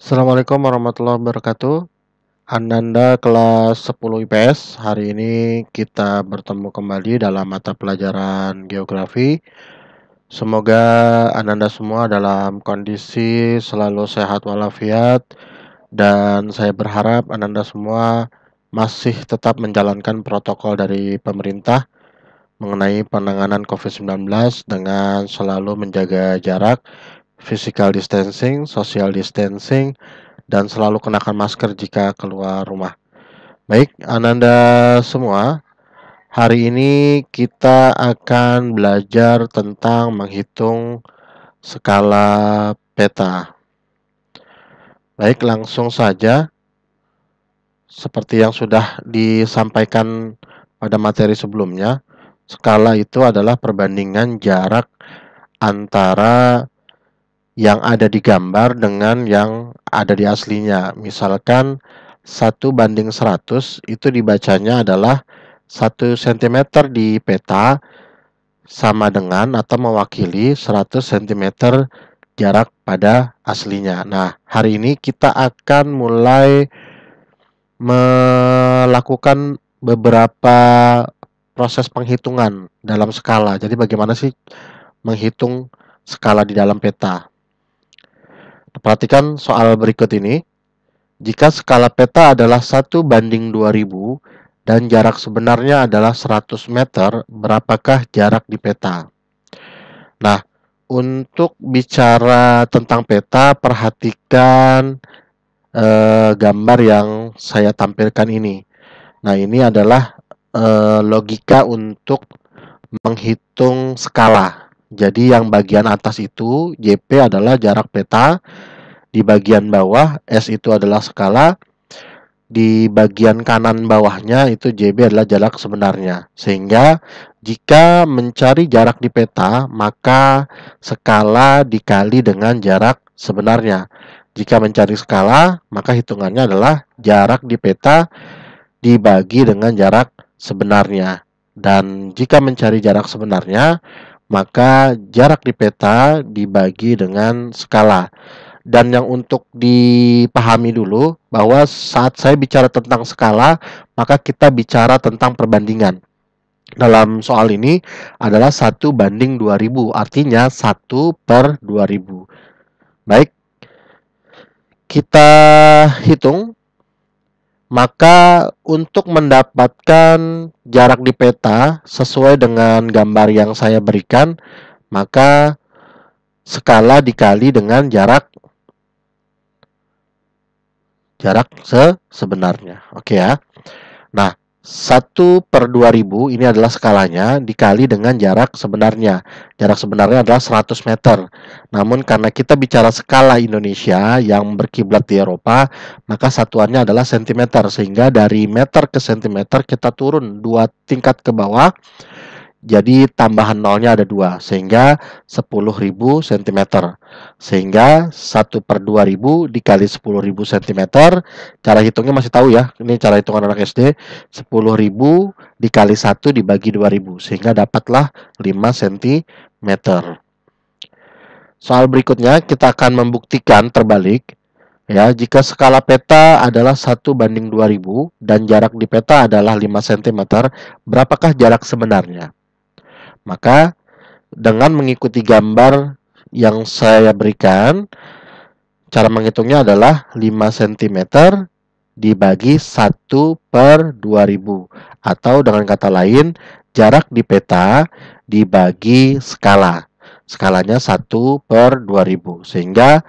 Assalamualaikum warahmatullahi wabarakatuh. Ananda kelas 10 IPS. Hari ini kita bertemu kembali dalam mata pelajaran geografi. Semoga Ananda semua dalam kondisi selalu sehat walafiat, dan saya berharap Ananda semua masih tetap menjalankan protokol dari pemerintah mengenai penanganan COVID-19 dengan selalu menjaga jarak, physical distancing, social distancing, dan selalu kenakan masker jika keluar rumah. Baik, Ananda semua, hari ini kita akan belajar tentang menghitung skala peta. Baik, langsung saja. Seperti yang sudah disampaikan pada materi sebelumnya, skala itu adalah perbandingan jarak antara yang ada di gambar dengan yang ada di aslinya. Misalkan 1:100 itu dibacanya adalah 1 cm di peta sama dengan atau mewakili 100 cm jarak pada aslinya. Nah, hari ini kita akan mulai melakukan beberapa proses penghitungan dalam skala. Jadi bagaimana sih menghitung skala di dalam peta? Perhatikan soal berikut ini. Jika skala peta adalah 1:2000 dan jarak sebenarnya adalah 100 meter, berapakah jarak di peta? Nah, untuk bicara tentang peta, perhatikan gambar yang saya tampilkan ini. Nah, ini adalah logika untuk menghitung skala. Jadi yang bagian atas itu JP adalah jarak peta, di bagian bawah S itu adalah skala, di bagian kanan bawahnya itu JB adalah jarak sebenarnya. Sehingga jika mencari jarak di peta, maka skala dikali dengan jarak sebenarnya. Jika mencari skala, maka hitungannya adalah jarak di peta dibagi dengan jarak sebenarnya. Dan jika mencari jarak sebenarnya, maka jarak di peta dibagi dengan skala. Dan yang untuk dipahami dulu, bahwa saat saya bicara tentang skala, maka kita bicara tentang perbandingan. Dalam soal ini adalah 1:2000, artinya 1/2000. Baik, kita hitung. Maka untuk mendapatkan jarak di peta sesuai dengan gambar yang saya berikan, maka skala dikali dengan jarak sebenarnya. Oke ya. Nah, 1/2000 ini adalah skalanya dikali dengan jarak sebenarnya. Jarak sebenarnya adalah 100 meter. Namun karena kita bicara skala Indonesia yang berkiblat di Eropa, maka satuannya adalah sentimeter. Sehingga dari meter ke sentimeter kita turun 2 tingkat ke bawah. Jadi tambahan nolnya ada 2, sehingga 10.000 cm. Sehingga 1/2000 dikali 10.000 cm. Cara hitungnya masih tahu ya, ini cara hitungan anak SD. 10.000 dikali 1 dibagi 2.000, sehingga dapatlah 5 cm. Soal berikutnya kita akan membuktikan terbalik. Ya, jika skala peta adalah 1:2000 dan jarak di peta adalah 5 cm, berapakah jarak sebenarnya? Maka dengan mengikuti gambar yang saya berikan, cara menghitungnya adalah 5 cm dibagi 1/2000. Atau dengan kata lain, jarak di peta dibagi skala. Skalanya 1/2000. Sehingga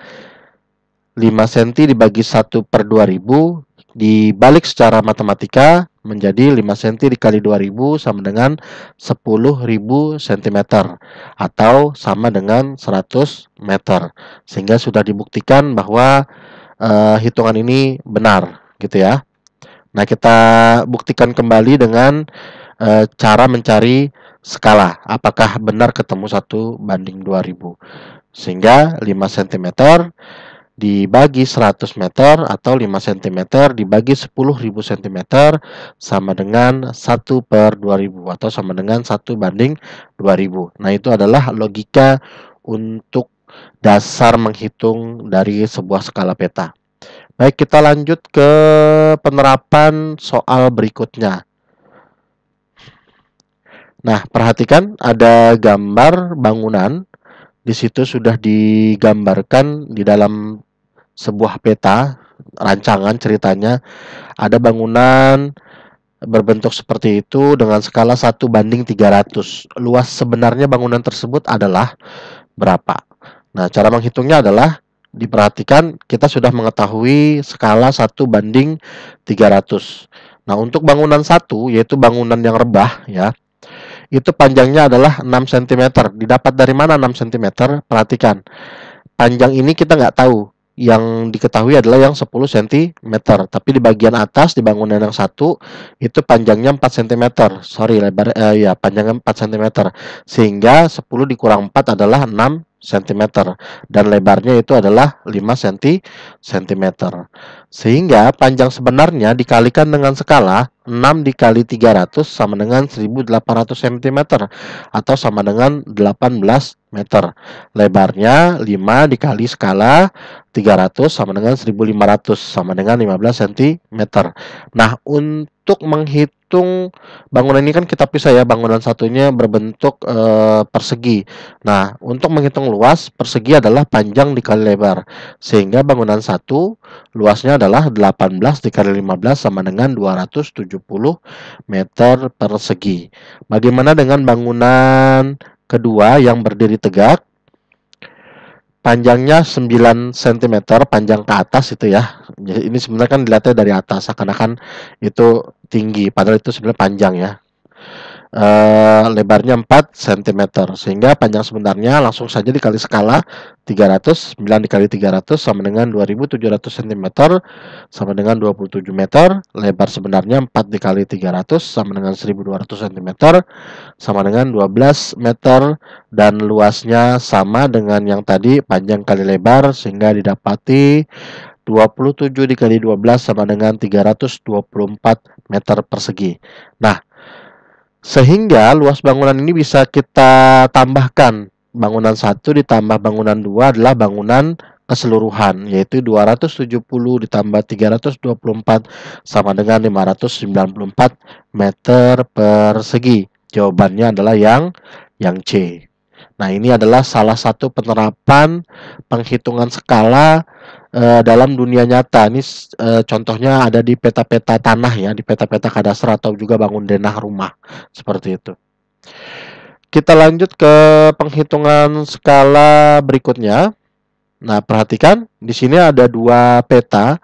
5 cm dibagi 1/2000 dibalik secara matematika menjadi 5 cm dikali 2000 sama dengan 10.000 cm atau sama dengan 100 meter. Sehingga sudah dibuktikan bahwa hitungan ini benar, gitu ya. Nah, kita buktikan kembali dengan cara mencari skala. Apakah benar ketemu 1/2000? Sehingga 5 cm dibagi 100 meter atau 5 cm dibagi 10.000 cm sama dengan 1/2000 atau sama dengan 1/2000. Nah, itu adalah logika untuk dasar menghitung dari sebuah skala peta. Baik, kita lanjut ke penerapan soal berikutnya. Nah, perhatikan ada gambar bangunan. Di situ sudah digambarkan di dalam sebuah peta, rancangan ceritanya. Ada bangunan berbentuk seperti itu dengan skala 1:300. Luas sebenarnya bangunan tersebut adalah berapa? Nah, cara menghitungnya adalah diperhatikan kita sudah mengetahui skala 1:300. Nah, untuk bangunan satu, yaitu bangunan yang rebah ya, itu panjangnya adalah 6 cm. Didapat dari mana 6 cm? Perhatikan. Panjang ini kita nggak tahu. Yang diketahui adalah yang 10 cm. Tapi di bagian atas di bangunan yang satu itu panjangnya 4 cm. Sorry, ya panjangnya 4 cm. Sehingga 10 dikurang 4 adalah 6 cm. Dan lebarnya itu adalah 5 cm. Sehingga panjang sebenarnya dikalikan dengan skala 6 dikali 300 sama dengan 1800 cm atau sama dengan 18 meter. Lebarnya 5 dikali skala 300 sama dengan 1500 sama dengan 15 cm. Nah, untuk menghitung bangunan ini kan kita pisah ya, bangunan satunya berbentuk persegi. Nah, untuk menghitung luas, persegi adalah panjang dikali lebar. Sehingga bangunan satu luasnya adalah 18 dikali 15 sama dengan 270 meter persegi. Bagaimana dengan bangunan kedua yang berdiri tegak? Panjangnya 9 cm, panjang ke atas itu ya. Jadi ini sebenarnya kan dilihatnya dari atas, seakan-akan itu tinggi, padahal itu sebenarnya panjang ya. Lebarnya 4 cm, sehingga panjang sebenarnya langsung saja dikali skala 300, 9 dikali 300 sama dengan 2700 cm sama dengan 27 meter. Lebar sebenarnya 4 dikali 300 sama dengan 1200 cm sama dengan 12 meter, dan luasnya sama dengan yang tadi, panjang kali lebar, sehingga didapati 27 dikali 12 sama dengan 324 meter persegi. Nah, sehingga luas bangunan ini bisa kita tambahkan. Bangunan 1 ditambah bangunan 2 adalah bangunan keseluruhan, yaitu 270 ditambah 324 sama dengan 594 meter persegi. Jawabannya adalah yang C. Nah, ini adalah salah satu penerapan penghitungan skala dalam dunia nyata. Ini contohnya ada di peta-peta tanah ya, di peta-peta kadastral atau juga bangun denah rumah seperti itu. Kita lanjut ke penghitungan skala berikutnya. Nah, perhatikan di sini ada dua peta.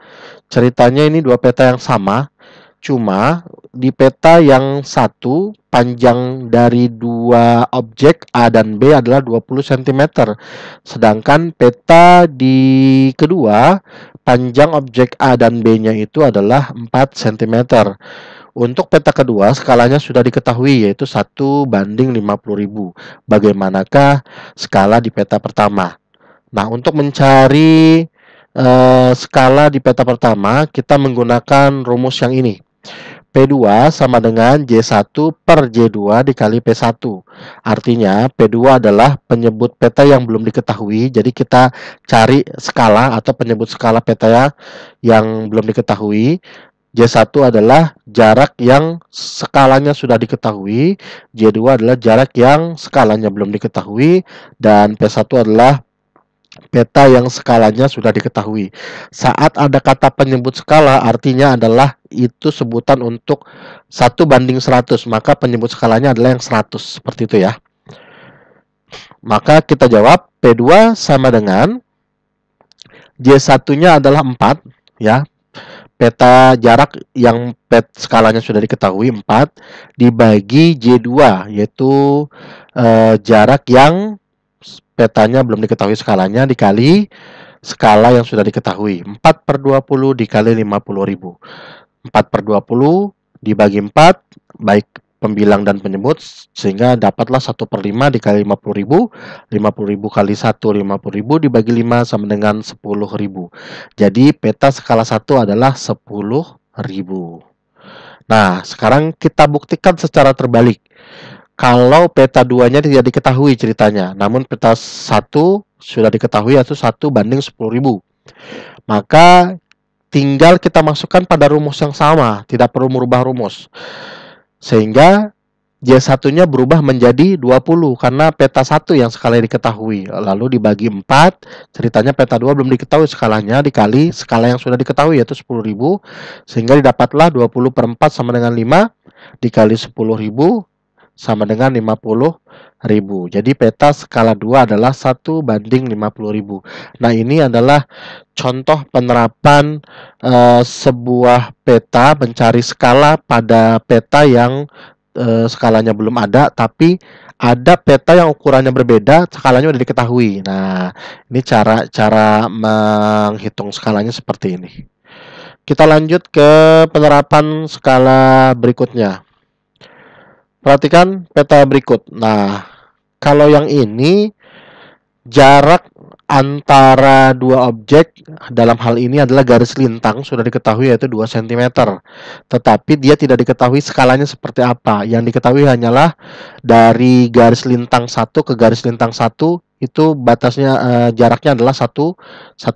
Ceritanya ini dua peta yang sama, cuma di peta yang satu panjang dari dua objek A dan B adalah 20 cm. Sedangkan peta di kedua panjang objek A dan B-nya itu adalah 4 cm. Untuk peta kedua skalanya sudah diketahui, yaitu 1:50.000. Bagaimanakah skala di peta pertama? Nah, untuk mencari skala di peta pertama, kita menggunakan rumus yang ini. P2 sama dengan J1 per J2 dikali P1. Artinya, P2 adalah penyebut peta yang belum diketahui. Jadi, kita cari skala atau penyebut skala peta yang belum diketahui. J1 adalah jarak yang skalanya sudah diketahui. J2 adalah jarak yang skalanya belum diketahui. Dan P1 adalah peta yang skalanya sudah diketahui. Saat ada kata penyebut skala, artinya adalah itu sebutan untuk 1:100, maka penyebut skalanya adalah yang 100, seperti itu ya. Maka kita jawab P2 sama dengan J1-nya adalah 4 ya. Peta jarak yang skalanya sudah diketahui 4 dibagi J2, yaitu jarak yang petanya belum diketahui skalanya dikali skala yang sudah diketahui. 4/20 dikali 50.000. 4/20 dibagi 4, baik pembilang dan penyebut, sehingga dapatlah 1/5 dikali 50.000. 50.000 kali 1, 50.000 dibagi 5 sama dengan 10.000. Jadi peta skala 1 adalah 10.000. Nah, sekarang kita buktikan secara terbalik. Kalau peta 2-nya tidak diketahui ceritanya, namun peta 1 sudah diketahui, yaitu 1:10.000. Maka tinggal kita masukkan pada rumus yang sama, tidak perlu merubah rumus. Sehingga J1-nya berubah menjadi 20 karena peta 1 yang skalanya diketahui. Lalu dibagi 4, ceritanya peta 2 belum diketahui skalanya, dikali skala yang sudah diketahui yaitu 10.000, sehingga didapatlah 20 per 4 sama dengan 5, dikali 10.000 sama dengan 50.000. Jadi peta skala 2 adalah 1 banding 50.000. Nah, ini adalah contoh penerapan sebuah peta mencari skala pada peta yang skalanya belum ada, tapi ada peta yang ukurannya berbeda, skalanya udah diketahui. Nah, ini cara menghitung skalanya seperti ini. Kita lanjut ke penerapan skala berikutnya. Perhatikan peta berikut. Nah, kalau yang ini jarak antara dua objek dalam hal ini adalah garis lintang sudah diketahui yaitu 2 cm. Tetapi dia tidak diketahui skalanya seperti apa. Yang diketahui hanyalah dari garis lintang 1 ke garis lintang 1 itu batasnya jaraknya adalah 1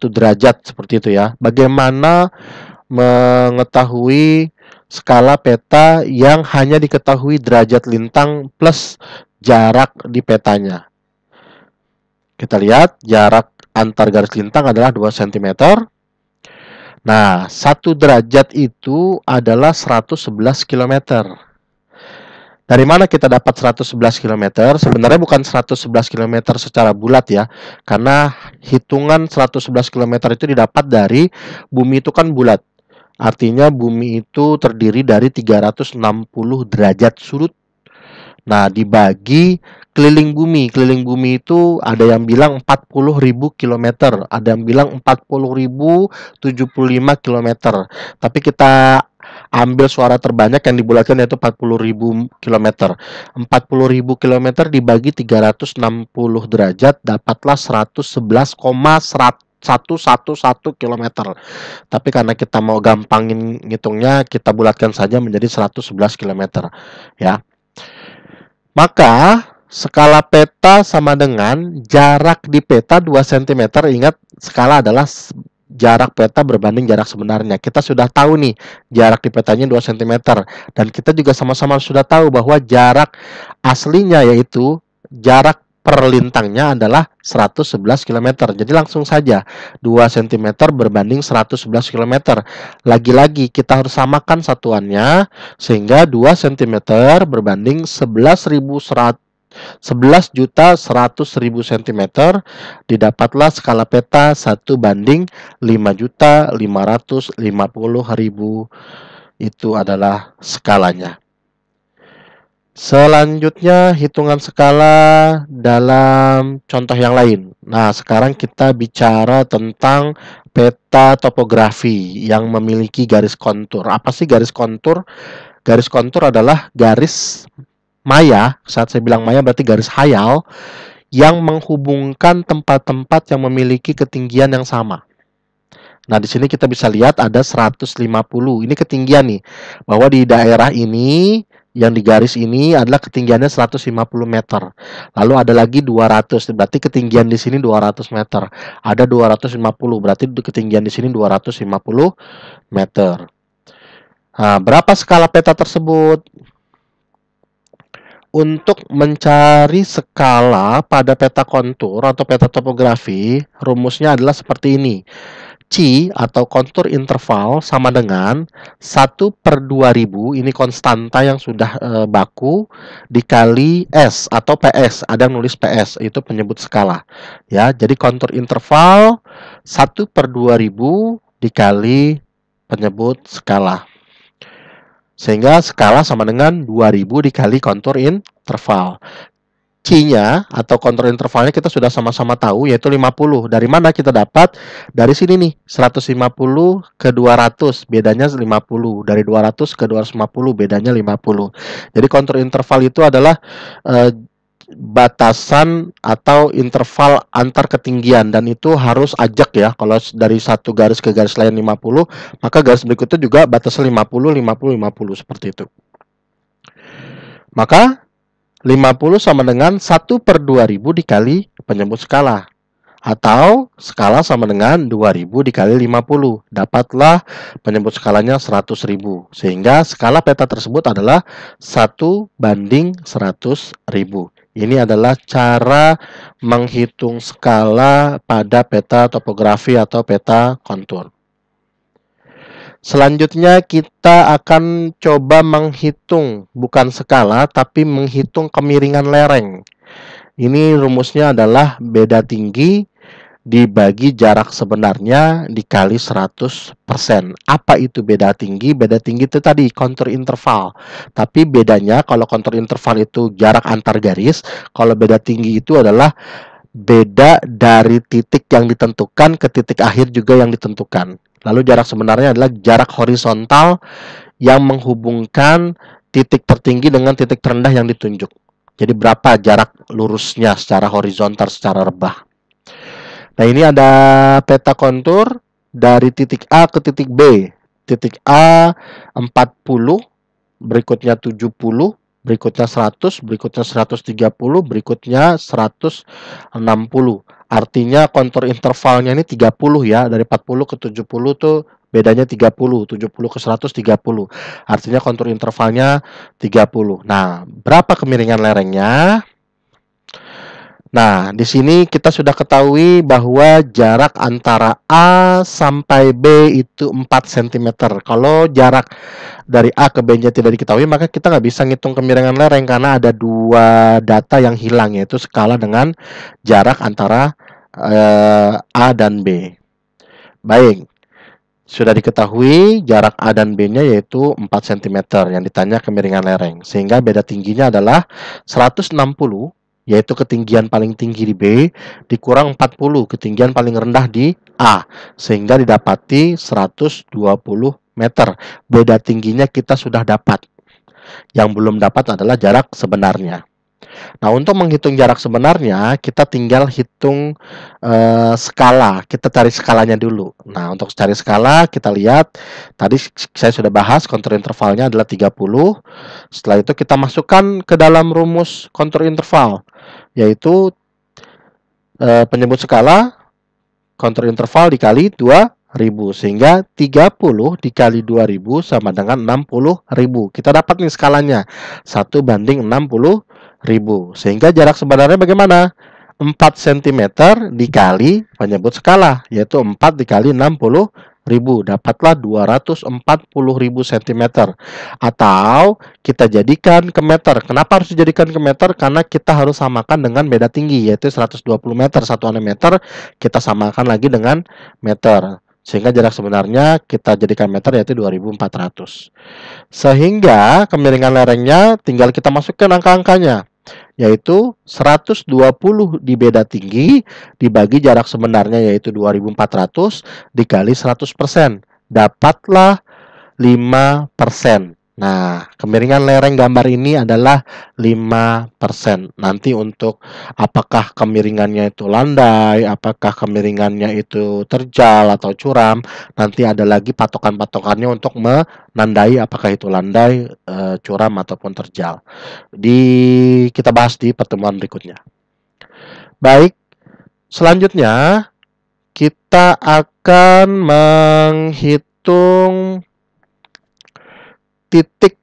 derajat seperti itu ya. Bagaimana mengetahui skala peta yang hanya diketahui derajat lintang plus jarak di petanya? Kita lihat jarak antar garis lintang adalah 2 cm. Nah, 1 derajat itu adalah 111 km. Dari mana kita dapat 111 km? Sebenarnya bukan 111 km secara bulat ya. Karena hitungan 111 km itu didapat dari bumi itu kan bulat. Artinya bumi itu terdiri dari 360 derajat surut. Nah, dibagi keliling bumi. Keliling bumi itu ada yang bilang 40.000 km, ada yang bilang 40.075 km. Tapi kita ambil suara terbanyak yang dibulatkan yaitu 40.000 km. 40.000 km dibagi 360 derajat dapatlah 111,111 km. Tapi karena kita mau gampangin ngitungnya, kita bulatkan saja menjadi 111 km ya. Maka skala peta sama dengan jarak di peta 2 cm. Ingat, skala adalah jarak peta berbanding jarak sebenarnya. Kita sudah tahu nih jarak di petanya 2 cm. Dan kita juga sama-sama sudah tahu bahwa jarak aslinya yaitu jarak per lintangnya adalah 111 km. Jadi langsung saja 2 cm berbanding 111 km. Lagi-lagi kita harus samakan satuannya sehingga 2 cm berbanding 11.100.000 cm, didapatlah skala peta 1 banding 5.550.000. Itu adalah skalanya. Selanjutnya hitungan skala dalam contoh yang lain. Nah, sekarang kita bicara tentang peta topografi yang memiliki garis kontur. Apa sih garis kontur? Garis kontur adalah garis maya. Saat saya bilang maya berarti garis hayal yang menghubungkan tempat-tempat yang memiliki ketinggian yang sama. Nah, di sini kita bisa lihat ada 150. Ini ketinggian nih. Bahwa di daerah ini yang di garis ini adalah ketinggiannya 150 meter. Lalu ada lagi 200, berarti ketinggian di sini 200 meter. Ada 250, berarti ketinggian di sini 250 meter. Nah, berapa skala peta tersebut? Untuk mencari skala pada peta kontur atau peta topografi, rumusnya adalah seperti ini. C atau kontur interval sama dengan 1/2000, ini konstanta yang sudah baku, dikali S atau PS, ada yang nulis PS, itu penyebut skala ya. Jadi kontur interval 1/2000 dikali penyebut skala, sehingga skala sama dengan 2000 dikali kontur interval. C-nya atau kontur intervalnya kita sudah sama-sama tahu yaitu 50. Dari mana kita dapat? Dari sini nih, 150 ke 200 bedanya 50. Dari 200 ke 250 bedanya 50. Jadi kontur interval itu adalah batasan atau interval antar ketinggian, dan itu harus ajak ya. Kalau dari satu garis ke garis lain 50, maka garis berikutnya juga batasnya 50, 50, 50 seperti itu. Maka 50 sama dengan 1/2000 dikali penyebut skala. Atau skala sama dengan 2000 dikali 50. Dapatlah penyebut skalanya 100.000. Sehingga skala peta tersebut adalah 1:100.000. Ini adalah cara menghitung skala pada peta topografi atau peta kontur. Selanjutnya kita akan coba menghitung bukan skala tapi menghitung kemiringan lereng. Ini rumusnya adalah beda tinggi dibagi jarak sebenarnya dikali 100%. Apa itu beda tinggi? Beda tinggi itu tadi kontur interval. Tapi bedanya kalau kontur interval itu jarak antar garis, kalau beda tinggi itu adalah beda dari titik yang ditentukan ke titik akhir juga yang ditentukan. Lalu jarak sebenarnya adalah jarak horizontal yang menghubungkan titik tertinggi dengan titik terendah yang ditunjuk. Jadi berapa jarak lurusnya secara horizontal, secara rebah. Nah, ini ada peta kontur dari titik A ke titik B. Titik A 40, berikutnya 70, berikutnya 100, berikutnya 130, berikutnya 160. Artinya kontur intervalnya ini 30 ya. Dari 40 ke 70 tuh bedanya 30, 70 ke 130. Artinya kontur intervalnya 30. Nah, berapa kemiringan lerengnya? Nah, di sini kita sudah ketahui bahwa jarak antara A sampai B itu 4 cm. Kalau jarak dari A ke B-nya tidak diketahui, maka kita nggak bisa ngitung kemiringan lereng karena ada dua data yang hilang, yaitu skala dengan jarak antara A dan B. Baik, sudah diketahui jarak A dan B-nya yaitu 4 cm yang ditanya kemiringan lereng. Sehingga beda tingginya adalah 160, yaitu ketinggian paling tinggi di B, dikurang 40, ketinggian paling rendah di A. Sehingga didapati 120 meter. Beda tingginya kita sudah dapat. Yang belum dapat adalah jarak sebenarnya. Nah, untuk menghitung jarak sebenarnya, kita tinggal hitung skala. Kita cari skalanya dulu. Nah, untuk cari skala, kita lihat. Tadi saya sudah bahas kontur intervalnya adalah 30. Setelah itu kita masukkan ke dalam rumus kontur interval, yaitu penyebut skala kontur interval dikali 2000. Sehingga 30 dikali 2000 sama dengan 60.000. Kita dapat nih skalanya. 1:60.000. Sehingga jarak sebenarnya bagaimana? 4 cm dikali penyebut skala, yaitu 4 dikali 60.000. Dapatlah 240.000 cm. Atau kita jadikan ke meter. Kenapa harus dijadikan ke meter? Karena kita harus samakan dengan beda tinggi, yaitu 120 meter. Satuannya meter, kita samakan lagi dengan meter. Sehingga jarak sebenarnya kita jadikan meter, yaitu 2400. Sehingga kemiringan lerengnya tinggal kita masukkan angka-angkanya, yaitu 120 di beda tinggi dibagi jarak sebenarnya, yaitu 2400 dikali 100%. Dapatlah 5%. Nah, kemiringan lereng gambar ini adalah 5%. Nanti untuk apakah kemiringannya itu landai, apakah kemiringannya itu terjal atau curam, nanti ada lagi patokan-patokannya untuk menandai apakah itu landai, curam ataupun terjal. Kita bahas di pertemuan berikutnya. Baik, selanjutnya kita akan menghitung titik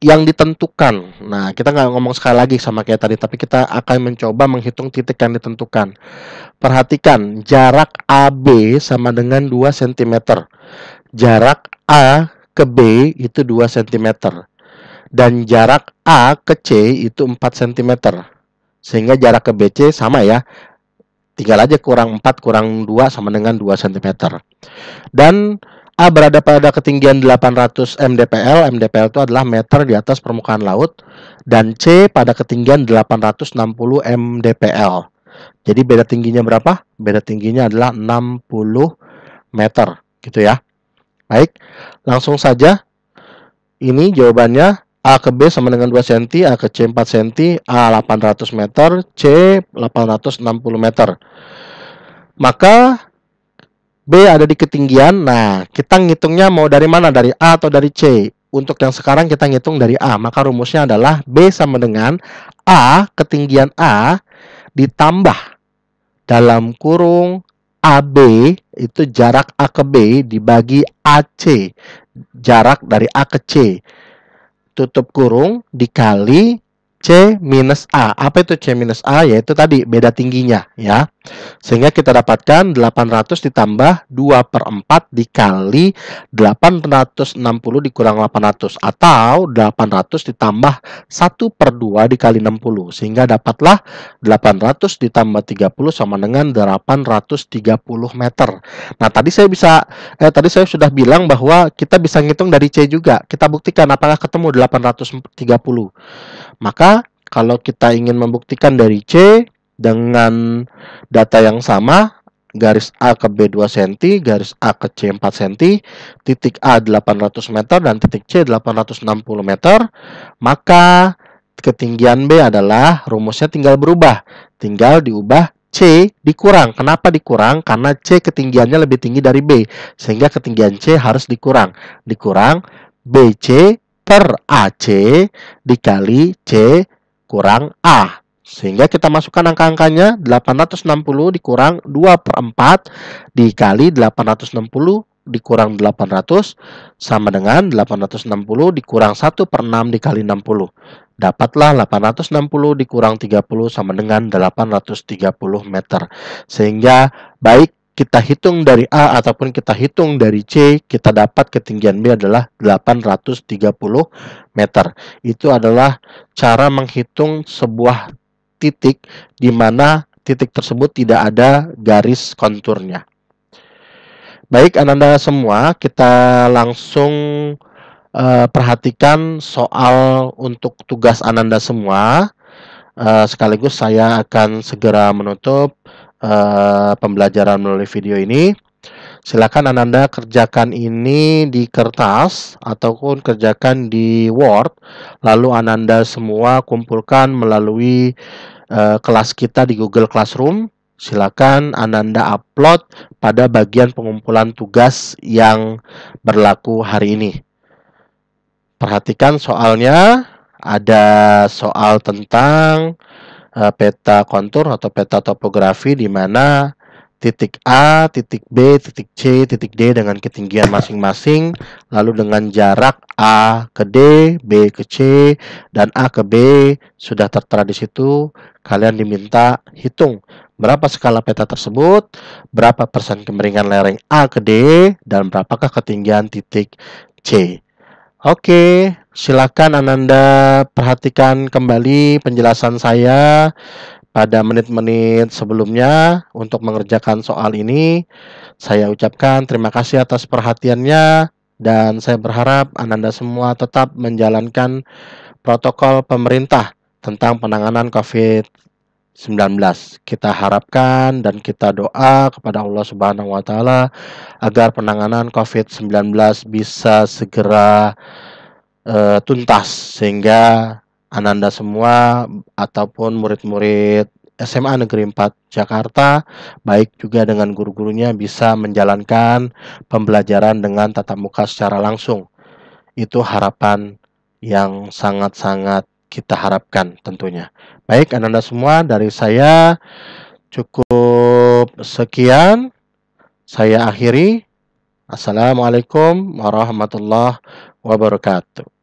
yang ditentukan. Nah, kita nggak ngomong sekali lagi sama kayak tadi, tapi kita akan mencoba menghitung titik yang ditentukan. Perhatikan, jarak AB sama dengan 2 cm. Jarak A ke B itu 2 cm. Dan jarak A ke C itu 4 cm. Sehingga jarak ke BC sama ya. Tinggal aja kurang 4 kurang 2 sama dengan 2 cm. Dan A berada pada ketinggian 800 mdpl. Mdpl itu adalah meter di atas permukaan laut. Dan C pada ketinggian 860 mdpl. Jadi beda tingginya berapa? Beda tingginya adalah 60 meter. Gitu ya. Baik, langsung saja. Ini jawabannya. A ke B sama dengan 2 cm, A ke C 4 cm, A 800 meter, C 860 meter. Maka B ada di ketinggian. Nah, kita ngitungnya mau dari mana? Dari A atau dari C? Untuk yang sekarang kita ngitung dari A. Maka rumusnya adalah B sama dengan A, ketinggian A, ditambah dalam kurung AB itu jarak A ke B dibagi AC, jarak dari A ke C, tutup kurung dikali C minus A. Apa itu C minus A? Yaitu tadi beda tingginya ya. Sehingga kita dapatkan 800 ditambah 2/4 dikali 860 dikurang 800. Atau 800 ditambah 1/2 dikali 60. Sehingga dapatlah 800 ditambah 30 sama dengan 830 meter. Nah, tadi saya sudah bilang bahwa kita bisa ngitung dari C juga. Kita buktikan apakah ketemu 830. Maka kalau kita ingin membuktikan dari C dengan data yang sama, garis A ke B 2 cm, garis A ke C 4 cm, titik A 800 meter dan titik C 860 meter, maka ketinggian B adalah, rumusnya tinggal berubah, tinggal diubah C dikurang. Kenapa dikurang? Karena C ketinggiannya lebih tinggi dari B, sehingga ketinggian C harus dikurang. Dikurang BC per AC dikali C kurang A. Sehingga kita masukkan angka-angkanya, 860 dikurang 2/4 dikali 860 dikurang 800 sama dengan 860 dikurang 1/6 dikali 60. Dapatlah 860 dikurang 30 sama dengan 830 meter. Sehingga baik kita hitung dari A ataupun kita hitung dari C, kita dapat ketinggian B adalah 830 meter. Itu adalah cara menghitung sebuah titik di mana titik tersebut tidak ada garis konturnya. Baik, Ananda semua, kita langsung perhatikan soal untuk tugas Ananda semua. Sekaligus saya akan segera menutup pembelajaran melalui video ini. Silakan Ananda kerjakan ini di kertas ataupun kerjakan di Word, lalu Ananda semua kumpulkan melalui kelas kita di Google Classroom. Silakan Ananda upload pada bagian pengumpulan tugas yang berlaku hari ini. Perhatikan soalnya, ada soal tentang peta kontur atau peta topografi di mana titik A, titik B, titik C, titik D dengan ketinggian masing-masing, lalu dengan jarak A ke D, B ke C, dan A ke B sudah tertera di situ. Kalian diminta hitung berapa skala peta tersebut, berapa persen kemiringan lereng A ke D, dan berapakah ketinggian titik C. Oke, silakan Ananda perhatikan kembali penjelasan saya pada menit-menit sebelumnya untuk mengerjakan soal ini. Saya ucapkan terima kasih atas perhatiannya dan saya berharap Ananda semua tetap menjalankan protokol pemerintah tentang penanganan COVID-19. Kita harapkan dan kita doa kepada Allah Subhanahu wa taala agar penanganan COVID-19 bisa segera tuntas, sehingga Ananda semua ataupun murid-murid SMA Negeri 4 Jakarta, baik juga dengan guru-gurunya, bisa menjalankan pembelajaran dengan tatap muka secara langsung. Itu harapan yang sangat-sangat kita harapkan tentunya. Baik, Ananda semua, dari saya cukup sekian. Saya akhiri. Assalamualaikum warahmatullahi wabarakatuh.